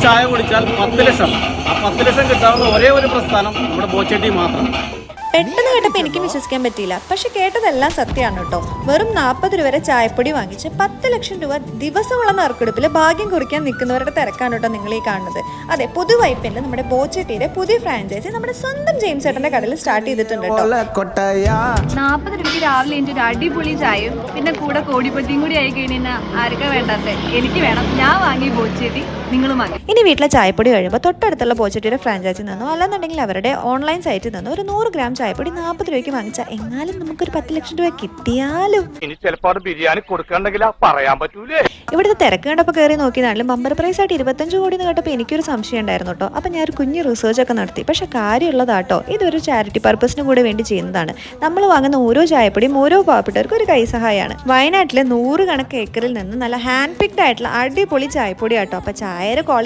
ചായ കുടിച്ചാൽ 10 ലക്ഷം. ആ 10 ലക്ഷം കിട്ടാവുന്ന ഒരേ ഒരു പ്രസ്ഥാനം നമ്മുടെ ബോച്ചേട്ടി മാത്രം. പെട്ടെന്ന് കേട്ടപ്പോൾ എനിക്ക് വിശ്വസിക്കാൻ പറ്റിയില്ല. പക്ഷെ കേട്ടതെല്ലാം സത്യമാണ് കേട്ടോ. വെറും 40 രൂപ വരെ ചായപ്പൊടി വാങ്ങിച്ച് 10 ലക്ഷം രൂപ ദിവസമുള്ള നറുക്കെടുപ്പിൽ ഭാഗ്യം കുറിക്കാൻ നിൽക്കുന്നവരുടെ തിരക്കാണ് കേട്ടോ നിങ്ങൾ ഈ കാണുന്നത്. അതെ, പുതുവൈപ്പിൽ നമ്മുടെ ബോച്ചേട്ടിയുടെ പുതിയ ഫ്രാഞ്ചൈസി നമ്മുടെ സ്വന്തം ജെയിംസ് ഏട്ടന്റെ കടയിൽ സ്റ്റാർട്ട് ചെയ്തിട്ടുണ്ട് കേട്ടോ. 40 രൂപയ്ക്ക് രാവിലെ എൻ്റെ ഒരു അടിപൊളി ചായയും പിന്നെ കൂടെ കോടിപ്പത്തിയും കൂടി ആയി കഴിഞ്ഞാൽ ആർക്കാ വേണ്ടാത്ത? എനിക്ക് വേണം. ഞാൻ വാങ്ങി ബോച്ചേട്ടി, നിങ്ങളും വാങ്ങി. ഇനി വീട്ടിലെ ചായപ്പൊടി കഴിയുമ്പോൾ തൊട്ടടുത്തുള്ള ബോച്ചേട്ടിയുടെ ഫ്രാഞ്ചൈസിൽ നിന്നോ അല്ലെന്നുണ്ടെങ്കിൽ അവരുടെ ഓൺലൈൻ സൈറ്റിൽ നിന്നോ ഒരു 100 ഗ്രാം ചായപ്പൊടി 40 രൂപയ്ക്ക് വാങ്ങിച്ചാൽ എങ്ങാലും നമുക്കൊരു 10 ലക്ഷം രൂപ കിട്ടിയാലും. ഇനി ചിലപ്പോൾ ബിരിയാണി കൊടുക്കണ്ടെങ്കിൽ പറയാൻ പറ്റൂലേ. ഇവിടുത്തെ തിരക്ക് കണ്ടപ്പോൾ കയറി നോക്കിയതാണെങ്കിലും ബമ്പർ പ്രൈസ് ആയിട്ട് 25 കോടി എന്ന് കേട്ടപ്പോൾ എനിക്കൊരു സംശയം ഉണ്ടായിരുന്നു കേട്ടോ. അപ്പം ഞാൻ ഒരു കുഞ്ഞു റിസർച്ച് ഒക്കെ നടത്തി. പക്ഷേ കാര്യമുള്ളതാട്ടോ, ഇതൊരു ചാരിറ്റി പർപ്പസിന് കൂടെ വേണ്ടി ചെയ്യുന്നതാണ്. നമ്മൾ വാങ്ങുന്ന ഓരോ ചായപ്പൊടിയും ഓരോ പാവപ്പെട്ടവർക്ക് ഒരു കൈസഹായമാണ്. വയനാട്ടിലെ 100 കണക്ക് ഏക്കറിൽ നിന്ന് നല്ല ഹാൻഡ് പിക്ഡ് ആയിട്ടുള്ള അടിപൊളി ചായപ്പൊടി ആട്ടോ. അപ്പം ചായയുടെ